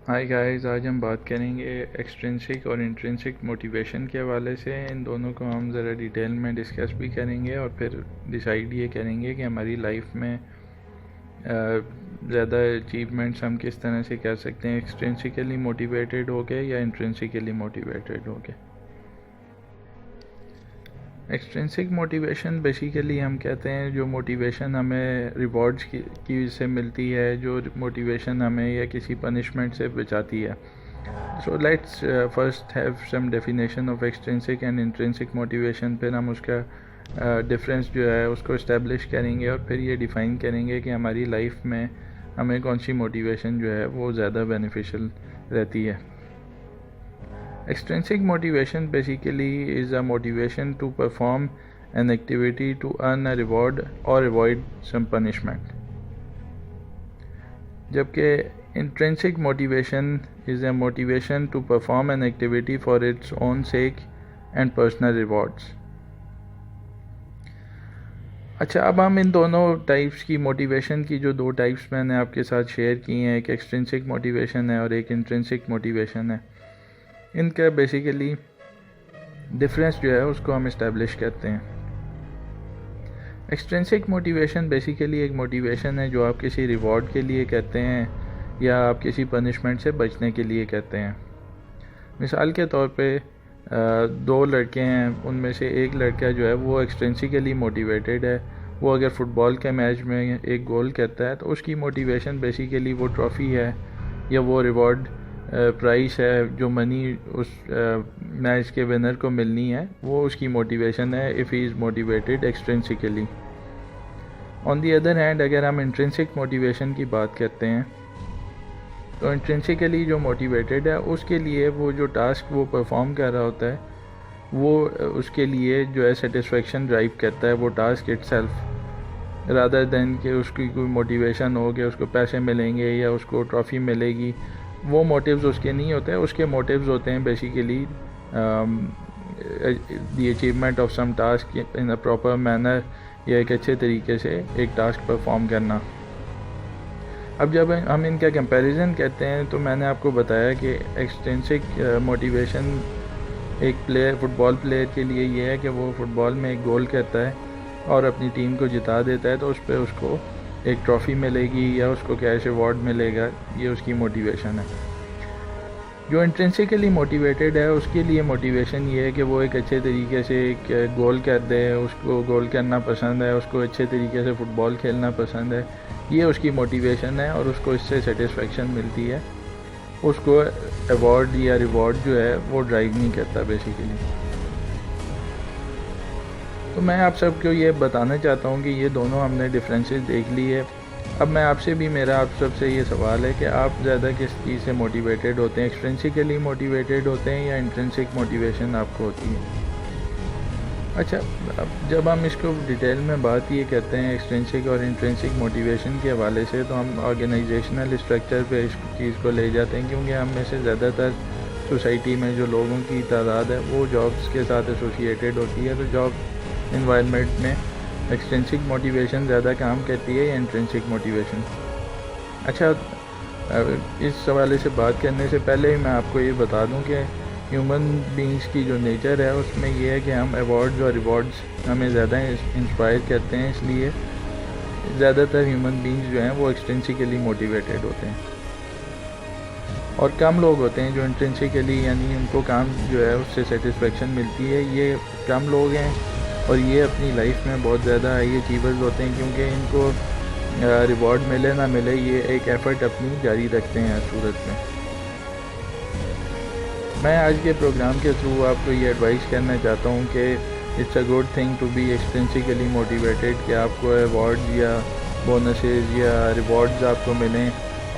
Hi guys, आज हम बात करेंगे एक्सट्रिंसिक और इंट्रिंसिक मोटिवेशन के हवाले से। इन दोनों को हम ज़रा डिटेल में डिस्कस भी करेंगे और फिर डिसाइड ये करेंगे कि हमारी लाइफ में ज़्यादा अचीवमेंट्स हम किस तरह से कर सकते हैं, एक्सट्रिंसिकली मोटिवेटेड हो के या इंट्रिंसिकली मोटिवेटेड हो के। एक्सट्रिंसिक मोटिवेशन बेसिकली हम कहते हैं जो मोटिवेशन हमें रिवॉर्ड्स की से मिलती है, जो मोटिवेशन हमें या किसी पनिशमेंट से बचाती है। So let's first have some definition of extrinsic and intrinsic motivation, फिर हम उसका डिफरेंस जो है उसको इस्टेब्लिश करेंगे और फिर ये डिफ़ाइन करेंगे कि हमारी लाइफ में हमें कौन सी मोटिवेशन जो है वो ज़्यादा बेनिफिशियल रहती है। Extrinsic motivation basically is a motivation to perform an activity to earn a reward or avoid some punishment. जबकि intrinsic motivation is a motivation to perform an activity for its own sake and personal rewards. अच्छा, अब हम इन दोनों types की motivation की जो दो types मैंने आपके साथ शेयर की हैं, एक एक्सट्रिंसिक मोटिवेशन है और एक इंट्रिंसिक मोटिवेशन है, इनका बेसिकली डिफरेंस जो है उसको हम इस्टेब्लिश करते हैं। एक्सट्रिंसिक मोटिवेशन बेसिकली एक मोटिवेशन है जो आप किसी रिवॉर्ड के लिए कहते हैं या आप किसी पनिशमेंट से बचने के लिए कहते हैं। मिसाल के तौर पे दो लड़के हैं, उनमें से एक लड़का जो है वो एक्सट्रिंसिकली मोटिवेटेड है। वो अगर फ़ुटबॉल के मैच में एक गोल करता है तो उसकी मोटिवेशन बेसिकली वो ट्रॉफ़ी है या वो रिवॉर्ड प्राइस है, जो मनी उस मैच के विनर को मिलनी है, वो उसकी मोटिवेशन है if he is motivated extrinsically. On the other hand अगर हम इंट्रिंसिक मोटिवेशन की बात करते हैं तो इंट्रिंसिकली जो मोटिवेटेड है उसके लिए वो जो टास्क वो परफॉर्म कर रहा होता है वो उसके लिए जो है सेटिस्फेक्शन ड्राइव करता है, वो टास्क इटसेल्फ, रादर देन कि उसकी कोई मोटिवेशन हो कि उसको पैसे मिलेंगे या उसको ट्रॉफ़ी मिलेगी। वो मोटिव्स उसके नहीं होते हैं, उसके मोटिव्स होते हैं basically the achievement of some task in a proper manner, या एक अच्छे तरीके से एक टास्क परफॉर्म करना। अब जब हम इनका कंपैरिजन करते हैं तो मैंने आपको बताया कि एक्सट्रिंसिक मोटिवेशन एक फुटबॉल प्लेयर के लिए ये है कि वो फुटबॉल में एक गोल करता है और अपनी टीम को जिता देता है, तो उस पर उसको एक ट्रॉफ़ी मिलेगी या उसको कैश अवार्ड मिलेगा, ये उसकी मोटिवेशन है। जो इंट्रिंसिकली मोटिवेटेड है उसके लिए मोटिवेशन ये है कि वो एक अच्छे तरीके से एक गोल कर दे, उसको गोल करना पसंद है, उसको अच्छे तरीके से फ़ुटबॉल खेलना पसंद है, ये उसकी मोटिवेशन है और उसको इससे सेटिस्फेक्शन मिलती है। उसको अवार्ड या रिवॉर्ड जो है वो ड्राइव नहीं करता बेसिकली। तो मैं आप सबको ये बताना चाहता हूँ कि ये दोनों हमने डिफरेंसेस देख लिए। अब मैं आपसे भी मेरा आप सबसे ये सवाल है कि आप ज़्यादा किस चीज़ से मोटिवेटेड होते हैं, एक्सट्रिंसिकली मोटिवेटेड होते हैं या इंट्रिंसिक मोटिवेशन आपको होती है। अच्छा, अब जब हम इसको डिटेल में बात ये करते हैं एक्सट्रिंसिक और इंट्रिंसिक मोटिवेशन के हवाले से, तो हम ऑर्गेनाइजेशनल स्ट्रक्चर पे इस चीज़ को ले जाते हैं, क्योंकि हम में से ज़्यादातर सोसाइटी में जो लोगों की तादाद है वो जॉब्स के साथ एसोसिएटेड होती है। तो जॉब इन्वायरमेंट में एक्सट्रिंसिक मोटिवेशन ज़्यादा काम करती है या इंट्रिंसिक मोटिवेशन। अच्छा, इस हवाले से बात करने से पहले मैं आपको ये बता दूं कि ह्यूमन बींग्स की जो नेचर है उसमें यह है कि हम अवार्ड्स और रिवॉर्ड्स हमें ज़्यादा इंस्पायर करते हैं, इसलिए ज़्यादातर ह्यूमन बींग्स जो हैं वो एक्सट्रिंसिकली मोटिवेटेड होते हैं और कम लोग होते हैं जो इंट्रिंसिकली, यानी उनको काम जो है उससे सेटिस्फेक्शन मिलती है। ये कम लोग हैं और ये अपनी लाइफ में बहुत ज़्यादा हाई अचीवर्स होते हैं, क्योंकि इनको रिवॉर्ड मिले ना मिले ये एक एफ़र्ट अपनी जारी रखते हैं हर सूरत में। मैं आज के प्रोग्राम के थ्रू आपको ये एडवाइस करना चाहता हूँ कि it's a good thing to be extrinsically motivated, कि आपको अवार्ड या बोनसेस या रिवॉर्ड्स आपको मिलें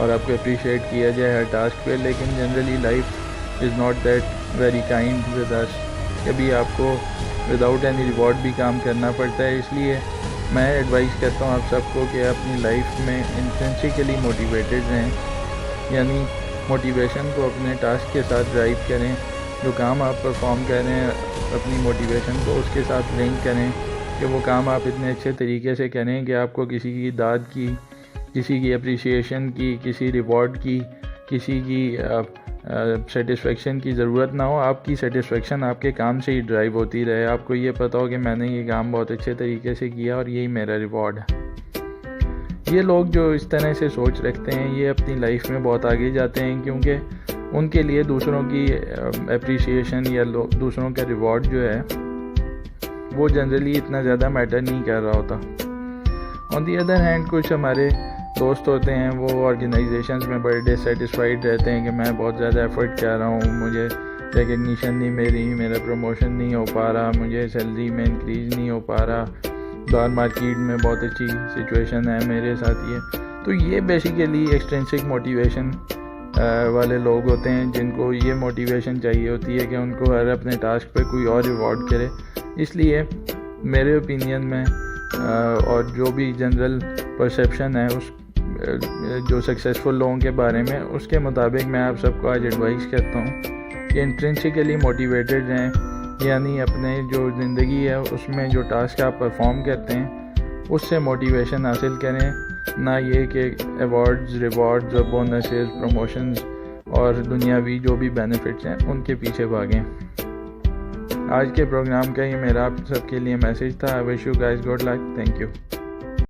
और आपको अप्रिशिएट किया जाए हर टास्क पे। लेकिन generally life is not that very kind with us, कभी आपको विदाउट एनी रिवॉर्ड भी काम करना पड़ता है। इसलिए मैं एडवाइस करता हूँ आप सबको कि अपनी लाइफ में इंट्रिंसिकली मोटिवेटेड रहें, यानी मोटिवेशन को अपने टास्क के साथ ड्राइव करें। जो काम आप परफॉर्म कर रहे हैं अपनी मोटिवेशन को उसके साथ लिंक करें कि वो काम आप इतने अच्छे तरीके से करें कि आपको किसी की दाद की, किसी की अप्रिसिएशन की, किसी रिवॉर्ड की किसी की सेटिस्फेक्शन की ज़रूरत ना हो, आपकी सेटिस्फेक्शन आपके काम से ही ड्राइव होती रहे। आपको ये पता हो कि मैंने ये काम बहुत अच्छे तरीके से किया और यही मेरा रिवॉर्ड है। ये लोग जो इस तरह से सोच रखते हैं ये अपनी लाइफ में बहुत आगे जाते हैं, क्योंकि उनके लिए दूसरों की अप्रिसिएशन या दूसरों का रिवॉर्ड जो है वो जनरली इतना ज़्यादा मैटर नहीं कर रहा होता। ऑन दी अदर हैंड कुछ हमारे दोस्त होते हैं वो ऑर्गेनाइजेशंस में बड़े डिससेटिस्फाइड रहते हैं कि मैं बहुत ज़्यादा एफर्ट कर रहा हूँ, मुझे रिकग्निशन नहीं मिली, मेरा प्रमोशन नहीं हो पा रहा, मुझे सैलरी में इंक्रीज़ नहीं हो पा रहा, डॉलर मार्केट में बहुत अच्छी सिचुएशन है मेरे साथ। ये तो ये बेसिकली एक्सट्रिंसिक मोटिवेशन वाले लोग होते हैं जिनको ये मोटिवेशन चाहिए होती है कि उनको हर अपने टास्क पे कोई और रिवॉर्ड करे। इसलिए मेरे ओपिनियन में और जो भी जनरल परसेप्शन है उस जो सक्सेसफुल लोगों के बारे में, उसके मुताबिक मैं आप सबको आज एडवाइस करता हूँ कि इंट्रिंसिकली मोटिवेटेड रहें, यानी अपने जो ज़िंदगी है उसमें जो टास्क आप परफॉर्म करते हैं उससे मोटिवेशन हासिल करें, ना ये कि अवार्ड्स, रिवॉर्ड्स और बोनसेस, प्रमोशंस और दुनियावी जो भी बेनिफिट्स हैं उनके पीछे भागें। आज के प्रोग्राम का ही मेरा आप सबके लिए मैसेज था। I wish you guys good luck. Thank you.